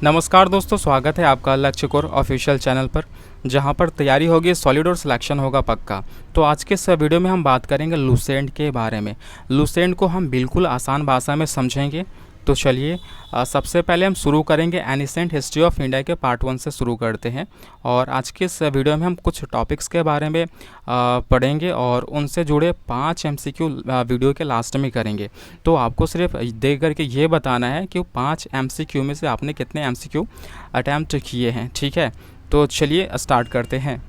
नमस्कार दोस्तों, स्वागत है आपका लक्ष्य कोर ऑफिशियल चैनल पर, जहां पर तैयारी होगी सॉलिड और सिलेक्शन होगा पक्का। तो आज के इस वीडियो में हम बात करेंगे लुसेंट के बारे में। लुसेंट को हम बिल्कुल आसान भाषा में समझेंगे। तो चलिए सबसे पहले हम शुरू करेंगे एनिसेंट हिस्ट्री ऑफ इंडिया के पार्ट 1 से शुरू करते हैं। और आज के इस वीडियो में हम कुछ टॉपिक्स के बारे में पढ़ेंगे और उनसे जुड़े 5 MCQ वीडियो के लास्ट में करेंगे। तो आपको सिर्फ देख करके ये बताना है कि 5 MCQ में से आपने कितने MCQ अटैम्प्ट किए हैं, ठीक है। तो चलिए स्टार्ट करते हैं।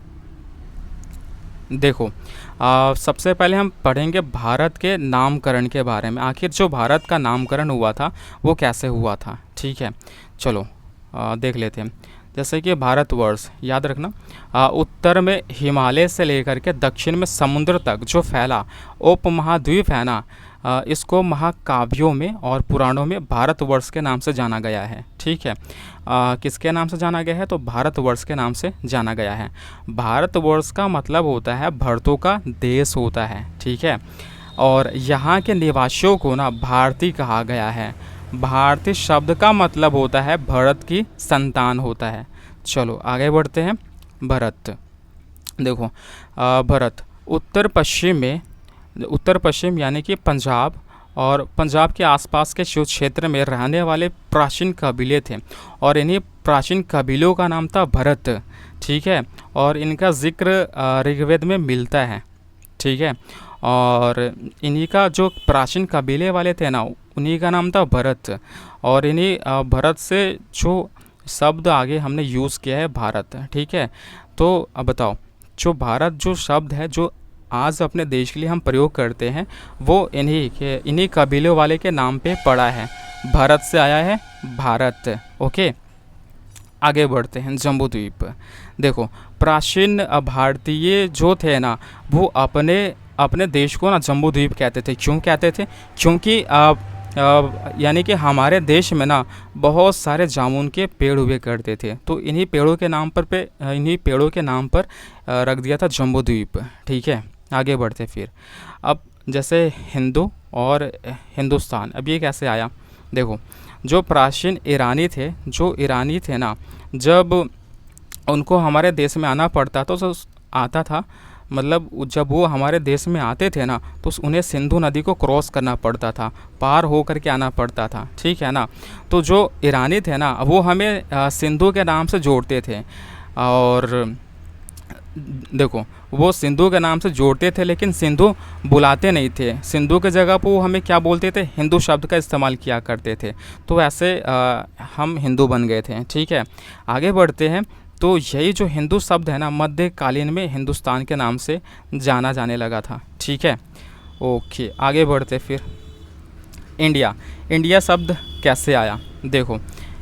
देखो सबसे पहले हम पढ़ेंगे भारत के नामकरण के बारे में। आखिर जो भारत का नामकरण हुआ था वो कैसे हुआ था, ठीक है। चलो देख लेते हैं। जैसे कि भारतवर्ष याद रखना, उत्तर में हिमालय से लेकर के दक्षिण में समुद्र तक जो फैला उपमहाद्वीप है ना, इसको महाकाव्यों में और पुराणों में भारतवर्ष के नाम से जाना गया है, ठीक है। किसके नाम से जाना गया है? तो भारतवर्ष के नाम से जाना गया है। भारतवर्ष का मतलब होता है भरतों का देश होता है, ठीक है। और यहाँ के निवासियों को ना भारतीय कहा गया है। भारतीय शब्द का मतलब होता है भरत की संतान होता है। चलो आगे बढ़ते हैं। भरत देखो, भरत उत्तर पश्चिम यानी कि पंजाब और पंजाब के आसपास के जो क्षेत्र में रहने वाले प्राचीन कबीले थे और इन्हीं प्राचीन कबीलों का नाम था भरत, ठीक है। और इनका जिक्र ऋग्वेद में मिलता है, ठीक है। और इन्हीं का जो प्राचीन कबीले वाले थे ना, उन्हीं का नाम था भरत। और इन्हीं भरत से जो शब्द आगे हमने यूज़ किया है भारत, ठीक है। तो अब बताओ, जो भारत जो शब्द है जो आज अपने देश के लिए हम प्रयोग करते हैं वो इन्हीं कबीलों वाले के नाम पे पड़ा है। भारत से आया है भारत, ओके। आगे बढ़ते हैं। जम्बूद्वीप देखो, प्राचीन भारतीय जो थे ना वो अपने देश को ना जम्बूद्वीप कहते थे। क्यों कहते थे? क्योंकि यानी कि हमारे देश में ना बहुत सारे जामुन के पेड़ हुए करते थे, तो इन्हीं पेड़ों के नाम पर रख दिया था जम्बूद्वीप, ठीक है। आगे बढ़ते फिर। अब जैसे हिंदू और हिंदुस्तान, अब ये कैसे आया? देखो, जो प्राचीन ईरानी थे ना, जब उनको हमारे देश में आना पड़ता तो आता था, मतलब जब वो हमारे देश में आते थे ना तो उन्हें सिंधु नदी को क्रॉस करना पड़ता था, पार हो करके आना पड़ता था, ठीक है ना। तो जो ईरानी थे ना वो हमें सिंधु के नाम से जोड़ते थे। और देखो, वो सिंधु के नाम से जोड़ते थे लेकिन सिंधु बुलाते नहीं थे। सिंधु के जगह पर वो हमें क्या बोलते थे? हिंदू शब्द का इस्तेमाल किया करते थे। तो ऐसे हम हिंदू बन गए थे, ठीक है। आगे बढ़ते हैं। तो यही जो हिंदू शब्द है ना, मध्यकालीन में हिंदुस्तान के नाम से जाना जाने लगा था, ठीक है। ओके, आगे बढ़ते फिर। इंडिया शब्द कैसे आया? देखो,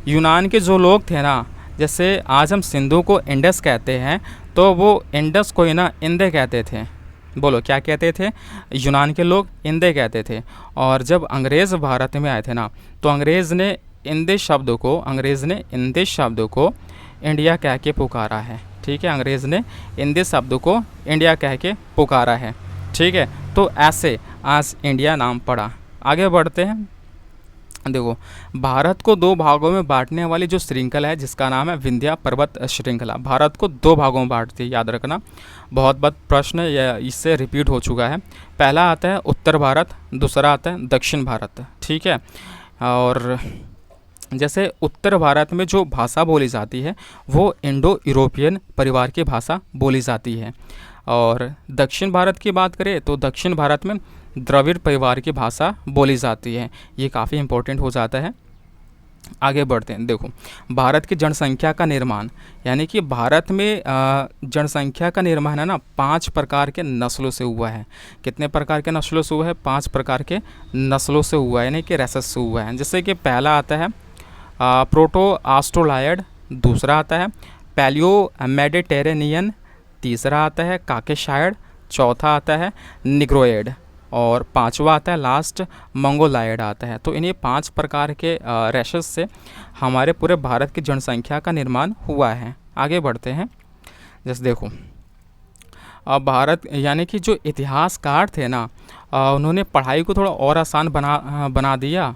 यूनान के जो लोग थे ना, जैसे आज हम सिंधु को इंडस कहते हैं, तो वो इंडस को ही ना इंदे कहते थे। बोलो क्या कहते थे? यूनान के लोग इंदे कहते थे। और जब अंग्रेज़ भारत में आए थे ना, तो अंग्रेज़ ने इंदे शब्द को इंडिया कह के पुकारा है, ठीक है। अंग्रेज़ ने इंदे शब्द को इंडिया कह के पुकारा है, ठीक है। तो ऐसे आज इंडिया नाम पड़ा। आगे बढ़ते हैं। देखो, भारत को 2 भागों में बांटने वाली जो श्रृंखला है जिसका नाम है विंध्य पर्वत श्रृंखला, भारत को 2 भागों में बांटती है, याद रखना। बहुत बार प्रश्न इससे रिपीट हो चुका है। पहला आता है उत्तर भारत, दूसरा आता है दक्षिण भारत, ठीक है। और जैसे उत्तर भारत में जो भाषा बोली जाती है वो इंडो यूरोपियन परिवार की भाषा बोली जाती है। और दक्षिण भारत की बात करें तो दक्षिण भारत में द्रविड़ परिवार की भाषा बोली जाती है। ये काफ़ी इम्पोर्टेंट हो जाता है। आगे बढ़ते हैं। देखो, भारत की जनसंख्या का निर्माण, यानी कि भारत में जनसंख्या का निर्माण है ना 5 प्रकार के नस्लों से हुआ है। कितने प्रकार के नस्लों से हुआ है? 5 प्रकार के नस्लों से हुआ है, यानी कि रेसेस से हुआ है। जैसे कि पहला आता है प्रोटो ऑस्ट्रोलायड, दूसरा आता है पैलियो मेडिटेरेनियन, तीसरा आता है काकेशायड, चौथा आता है निग्रोइड और 5वां आता है लास्ट मंगोलायड आता है। तो इन्हीं 5 प्रकार के रेशेस से हमारे पूरे भारत की जनसंख्या का निर्माण हुआ है। आगे बढ़ते हैं। जैसे देखो, भारत यानी कि जो इतिहासकार थे ना, उन्होंने पढ़ाई को थोड़ा और आसान बना दिया,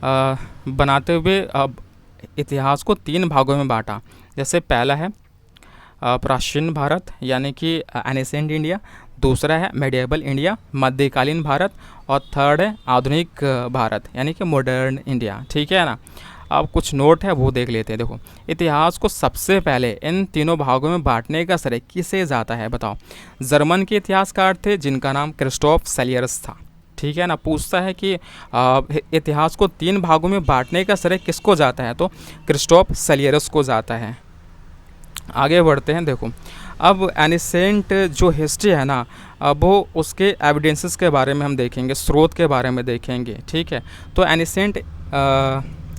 बनाते हुए इतिहास को 3 भागों में बांटा। जैसे पहला है प्राचीन भारत यानी कि एनिसेंट इंडिया, दूसरा है मेडिएवल इंडिया मध्यकालीन भारत, और थर्ड है आधुनिक भारत यानी कि मॉडर्न इंडिया। ठीक है ना। अब कुछ नोट है वो देख लेते हैं। देखो, इतिहास को सबसे पहले इन तीनों भागों में बांटने का श्रेय किसे जाता है बताओ। जर्मन के इतिहासकार थे जिनका नाम क्रिस्टोफ सेलियरस था। ठीक है ना। पूछता है कि इतिहास को 3 भागों में बांटने का श्रेय किसको जाता है, तो क्रिस्टोफ सेलियरस को जाता है। आगे बढ़ते हैं। देखो, अब एनिसेंट जो हिस्ट्री है ना, अब वो उसके एविडेंसेस के बारे में हम देखेंगे, स्रोत के बारे में देखेंगे। ठीक है। तो एनिसेंट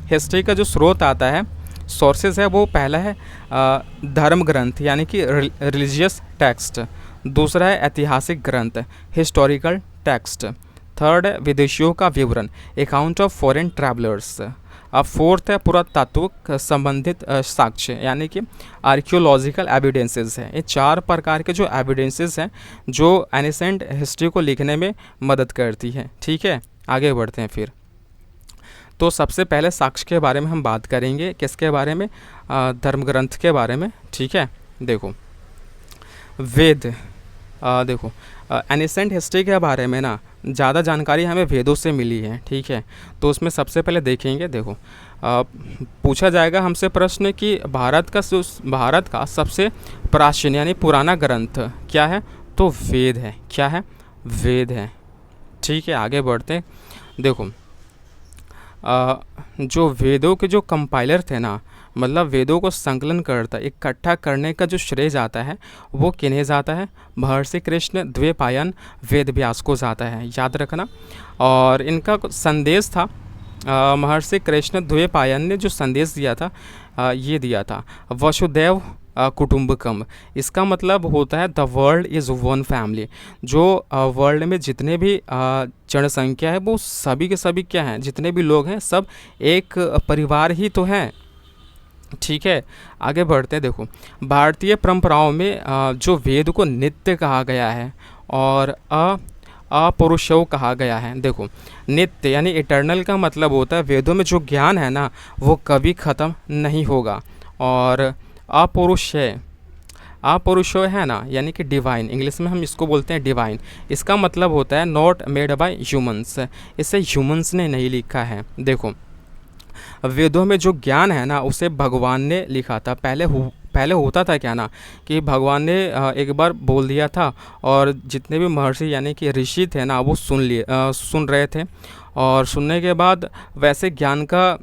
हिस्ट्री का जो स्रोत आता है, सोर्सेज है, वो पहला है धर्म ग्रंथ यानी कि रिलीजियस टेक्स्ट, दूसरा है ऐतिहासिक ग्रंथ हिस्टोरिकल टेक्स्ट, थर्ड है विदेशियों का विवरण अकाउंट ऑफ फॉरेन ट्रैवलर्स, अब फोर्थ है पुरातात्विक संबंधित साक्ष्य यानी कि आर्कियोलॉजिकल एविडेंसेस हैं। ये 4 प्रकार के जो एविडेंसेस हैं जो एनिसेंट हिस्ट्री को लिखने में मदद करती है। ठीक है। आगे बढ़ते हैं फिर। तो सबसे पहले साक्ष्य के बारे में हम बात करेंगे। किसके बारे में? धर्म ग्रंथ के बारे में। ठीक है। देखो, वेद, देखो एनिसेंट हिस्ट्री के बारे में ना ज़्यादा जानकारी हमें वेदों से मिली है। ठीक है। तो उसमें सबसे पहले देखेंगे। देखो, पूछा जाएगा हमसे प्रश्न कि भारत का सबसे प्राचीन यानी पुराना ग्रंथ क्या है, तो वेद है। क्या है? वेद है। ठीक है। आगे बढ़ते हैं। देखो, जो वेदों के जो कंपाइलर थे ना, मतलब वेदों को संकलन करता, इकट्ठा करने का जो श्रेय जाता है वो किन्हें जाता है? महर्षि कृष्ण द्वैपायन वेद व्यास को जाता है, याद रखना। और इनका संदेश था, महर्षि कृष्ण द्वैपायन ने जो संदेश दिया था ये दिया था वसुदैव कुटुंबकम। इसका मतलब होता है the world is one family. जो वर्ल्ड में जितने भी जनसंख्या है वो सभी के सभी क्या हैं, जितने भी लोग हैं सब एक परिवार ही तो हैं। ठीक है। आगे बढ़ते हैं। देखो, भारतीय परंपराओं में जो वेद को नित्य कहा गया है और अपौरुषेय कहा गया है। देखो, नित्य यानी इटर्नल का मतलब होता है वेदों में जो ज्ञान है ना वो कभी ख़त्म नहीं होगा। और अपौरुषेय है ना यानी कि डिवाइन, इंग्लिश में हम इसको बोलते हैं डिवाइन। इसका मतलब होता है नॉट मेड बाय ह्यूमंस, इसे ह्यूमंस ने नहीं लिखा है। देखो, वेदों में जो ज्ञान है ना उसे भगवान ने लिखा था। पहले होता था क्या ना कि भगवान ने एक बार बोल दिया था और जितने भी महर्षि यानी कि ऋषि थे ना वो सुन रहे थे, और सुनने के बाद वैसे ज्ञान का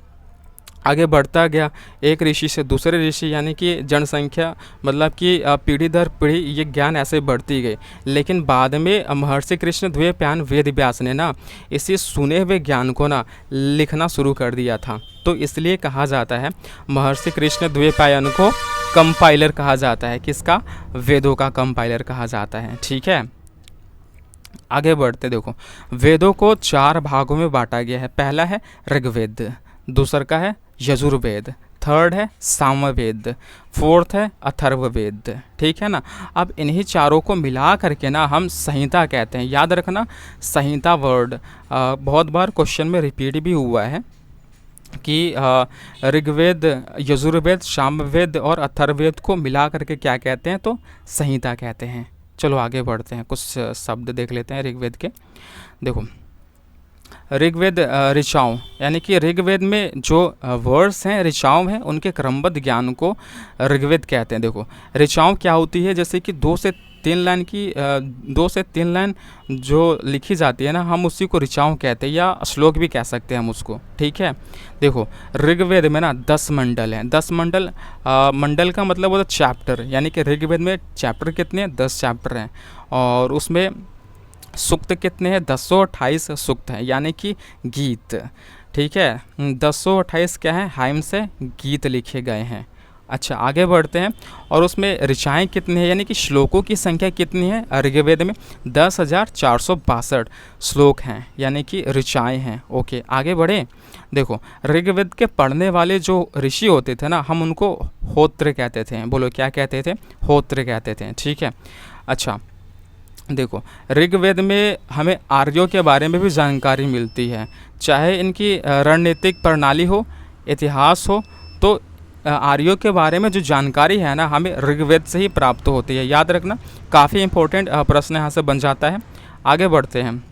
आगे बढ़ता गया, एक ऋषि से दूसरे ऋषि यानी कि जनसंख्या मतलब कि पीढ़ी दर पीढ़ी ये ज्ञान ऐसे बढ़ती गई। लेकिन बाद में महर्षि कृष्ण द्वैपायन वेद व्यास ने ना इसी सुने हुए ज्ञान को ना लिखना शुरू कर दिया था। तो इसलिए कहा जाता है महर्षि कृष्ण द्वैपायन को कंपाइलर कहा जाता है। किसका? वेदों का कंपाइलर कहा जाता है। ठीक है। आगे बढ़ते। देखो, वेदों को 4 भागों में बांटा गया है। पहला है ऋग्वेद, दूसरा का है यजुर्वेद, थर्ड है सामवेद, फोर्थ है अथर्ववेद। ठीक है ना। अब इन्हीं चारों को मिला करके ना हम संहिता कहते हैं, याद रखना। संहिता वर्ड बहुत बार क्वेश्चन में रिपीट भी हुआ है कि ऋग्वेद, यजुर्वेद, सामवेद और अथर्ववेद को मिला करके क्या कहते हैं, तो संहिता कहते हैं। चलो आगे बढ़ते हैं, कुछ शब्द देख लेते हैं ऋग्वेद के। देखो, ऋग्वेद ऋचाओं यानी कि ऋग्वेद में जो वर्ड्स हैं ऋचाओं हैं उनके क्रमबद्ध ज्ञान को ऋग्वेद कहते हैं। देखो, ऋचाओं क्या होती है, जैसे कि 2 से 3 लाइन जो लिखी जाती है ना हम उसी को ऋचाओं कहते हैं, या श्लोक भी कह सकते हैं हम उसको। ठीक है। देखो, ऋग्वेद में ना 10 मंडल हैं। 10 मंडल, मंडल का मतलब होता है चैप्टर, यानी कि ऋग्वेद में चैप्टर कितने हैं? 10 चैप्टर हैं। और उसमें सूक्त कितने हैं? 1028 सूक्त हैं, यानी कि गीत। ठीक है। 1028 क्या है? हाइम से गीत लिखे गए हैं। अच्छा, आगे बढ़ते हैं। और उसमें ऋचाएँ कितनी हैं, यानी कि श्लोकों की संख्या कितनी है? ऋग्वेद में 10,462 श्लोक हैं, यानी कि ऋचाएँ हैं। ओके, आगे बढ़ें। देखो, ऋग्वेद के पढ़ने वाले जो ऋषि होते थे ना हम उनको होत्र कहते थे। बोलो, क्या कहते थे? होत्र कहते थे। ठीक है। अच्छा, देखो, ऋग्वेद में हमें आर्यों के बारे में भी जानकारी मिलती है, चाहे इनकी रणनीतिक प्रणाली हो, इतिहास हो, तो आर्यों के बारे में जो जानकारी है ना हमें ऋग्वेद से ही प्राप्त होती है। याद रखना, काफ़ी इंपॉर्टेंट प्रश्न यहाँ से बन जाता है। आगे बढ़ते हैं।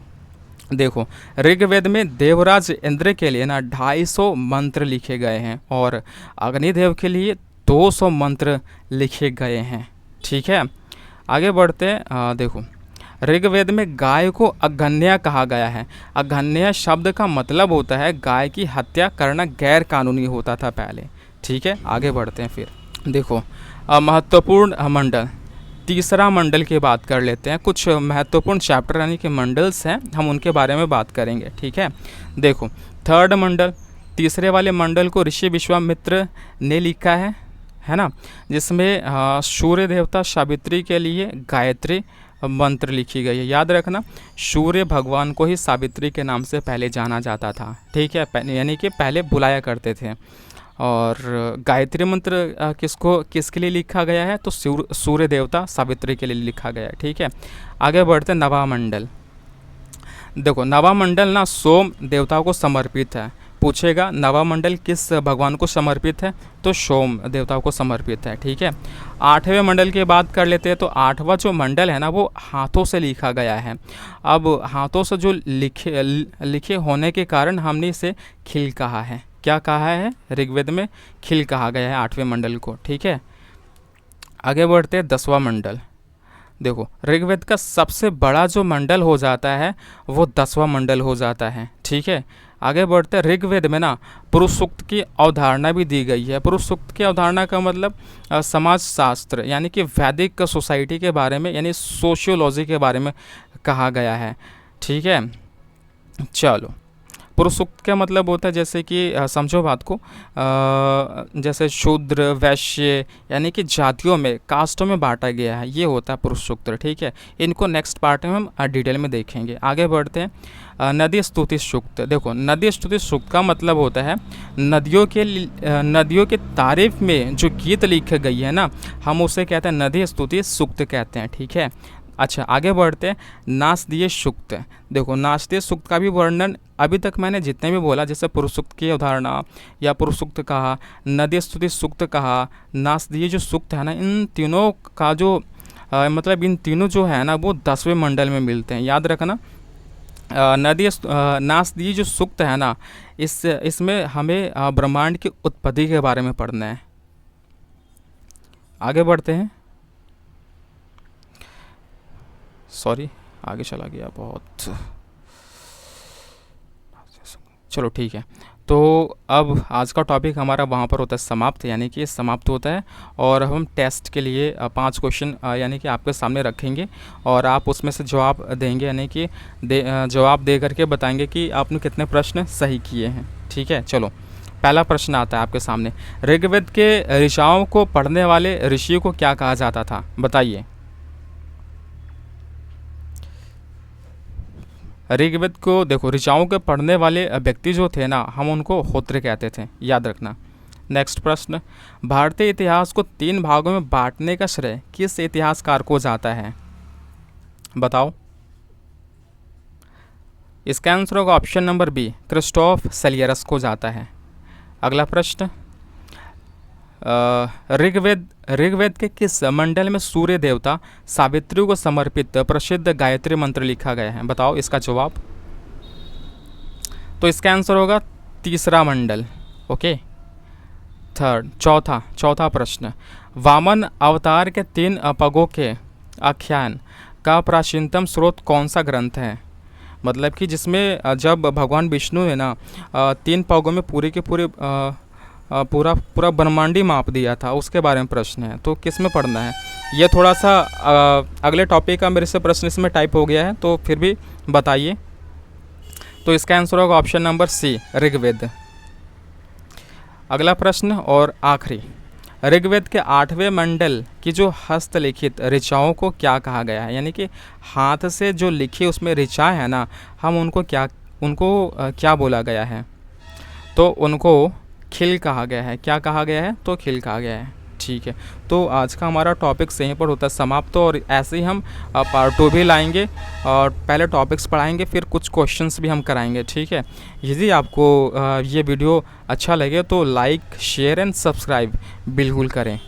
देखो, ऋग्वेद में देवराज इंद्र के लिए ना 250 मंत्र लिखे गए हैं और अग्निदेव के लिए 200 मंत्र लिखे गए हैं। ठीक है, आगे बढ़ते हैं। देखो, ऋग्वेद में गाय को अघन्या कहा गया है। अघन्या शब्द का मतलब होता है गाय की हत्या करना गैर कानूनी होता था पहले। ठीक है, आगे बढ़ते हैं। फिर देखो, महत्वपूर्ण मंडल, तीसरा मंडल की बात कर लेते हैं। कुछ महत्वपूर्ण चैप्टर यानी कि मंडल्स हैं, हम उनके बारे में बात करेंगे। ठीक है, देखो, थर्ड मंडल, तीसरे वाले मंडल को ऋषि विश्वामित्र ने लिखा है ना, जिसमें सूर्य देवता सावित्री के लिए गायत्री मंत्र लिखी गई है। याद रखना, सूर्य भगवान को ही सावित्री के नाम से पहले जाना जाता था। ठीक है, यानी कि पहले बुलाया करते थे। और गायत्री मंत्र किसके लिए लिखा गया है, तो सूर्य देवता सावित्री के लिए लिखा गया है। ठीक है, आगे बढ़ते नवामंडल। देखो, नवामंडल ना सोम देवता को समर्पित है। पूछेगा नवामंडल किस भगवान को समर्पित है, तो सोम देवता को समर्पित है। ठीक है, आठवें मंडल की बात कर लेते हैं। तो आठवां जो मंडल है ना वो हाथों से लिखा गया है। अब हाथों से जो लिखे होने के कारण हमने इसे खिल कहा है। क्या कहा है, ऋग्वेद में खिल कहा गया है आठवें मंडल को। ठीक है, आगे बढ़ते हैं 10वां मंडल। देखो, ऋग्वेद का सबसे बड़ा जो मंडल हो जाता है वो 10वां मंडल हो जाता है। ठीक है, आगे बढ़ते हैं। ऋग्वेद में ना पुरुष सूक्त की अवधारणा भी दी गई है। पुरुष सूक्त की अवधारणा का मतलब समाज शास्त्र यानी कि वैदिक सोसाइटी के बारे में यानी सोशियोलॉजी के बारे में कहा गया है। ठीक है, चलो, पुरुष सूक्त का मतलब होता है जैसे कि समझो बात को, जैसे शूद्र वैश्य यानी कि जातियों में, कास्टों में बांटा गया है, ये होता है पुरुष सूक्त। ठीक है, इनको नेक्स्ट पार्ट में हम डिटेल में देखेंगे। आगे बढ़ते हैं। नदी स्तुति सूक्त। देखो, नदी स्तुति सूक्त का मतलब होता है नदियों के तारीफ में जो गीत लिखी गई है ना, हम उसे कहते हैं नदी स्तुति सूक्त कहते हैं। ठीक है, अच्छा, आगे बढ़ते हैं। नासदीय सूक्त। देखो, नासदीय सूक्त का भी वर्णन अभी तक मैंने जितने भी बोला, जैसे पुरुष सूक्त की अवधारणा या पुरुष सूक्त कहा, नदी स्तुति सूक्त कहा, नासदीय जो सूक्त है ना, इन तीनों का जो मतलब इन तीनों जो है ना वो 10वें मंडल में मिलते हैं। याद रखना, नासदीय जो सूक्त है ना, इसमें हमें ब्रह्मांड की उत्पत्ति के बारे में पढ़ना है। आगे बढ़ते हैं। सॉरी, आगे चला गया बहुत। चलो ठीक है, तो अब आज का टॉपिक हमारा वहाँ पर होता है समाप्त, यानी कि समाप्त होता है। और हम टेस्ट के लिए 5 क्वेश्चन यानी कि आपके सामने रखेंगे और आप उसमें से जवाब देंगे, यानी कि जवाब दे करके बताएंगे कि आपने कितने प्रश्न सही किए हैं। ठीक है, चलो, पहला प्रश्न आता है आपके सामने। ऋग्वेद के ऋचाओं को पढ़ने वाले ऋषि को क्या कहा जाता था, बताइए। ऋग्वेद को देखो, ऋचाओं के पढ़ने वाले व्यक्ति जो थे ना, हम उनको होत्र कहते थे। याद रखना। नेक्स्ट प्रश्न, भारतीय इतिहास को 3 भागों में बांटने का श्रेय किस इतिहासकार को जाता है, बताओ। इसका आंसर होगा ऑप्शन नंबर बी, क्रिस्टोफ सेलियरस को जाता है। अगला प्रश्न, ऋग्वेद के किस मंडल में सूर्य देवता सावित्री को समर्पित प्रसिद्ध गायत्री मंत्र लिखा गया है, बताओ इसका जवाब। तो इसका आंसर होगा तीसरा मंडल। ओके, चौथा प्रश्न, वामन अवतार के 3 पगों के आख्यान का प्राचीनतम स्रोत कौन सा ग्रंथ है, मतलब कि जिसमें जब भगवान विष्णु ने ना 3 पगों में पूरा ब्रह्मांडी माप दिया था, उसके बारे में प्रश्न है। तो किस में पढ़ना है, ये थोड़ा सा अगले टॉपिक का मेरे से प्रश्न इसमें टाइप हो गया है, तो फिर भी बताइए। तो इसका आंसर होगा ऑप्शन नंबर सी, ऋग्वेद। अगला प्रश्न और आखिरी, ऋग्वेद के 8वें मंडल की जो हस्तलिखित ऋचाओं को क्या कहा गया है, यानी कि हाथ से जो लिखी उसमें ऋचा है ना, हम उनको क्या बोला गया है, तो उनको खिल कहा गया है। क्या कहा गया है, तो खिल कहा गया है। ठीक है, तो आज का हमारा टॉपिक्स यहीं पर होता है समाप्त, और ऐसे ही हम पार्ट 2 भी लाएंगे और पहले टॉपिक्स पढ़ाएंगे, फिर कुछ क्वेश्चंस भी हम कराएंगे। ठीक है, यदि आपको ये वीडियो अच्छा लगे तो लाइक, शेयर एंड सब्सक्राइब बिल्कुल करें।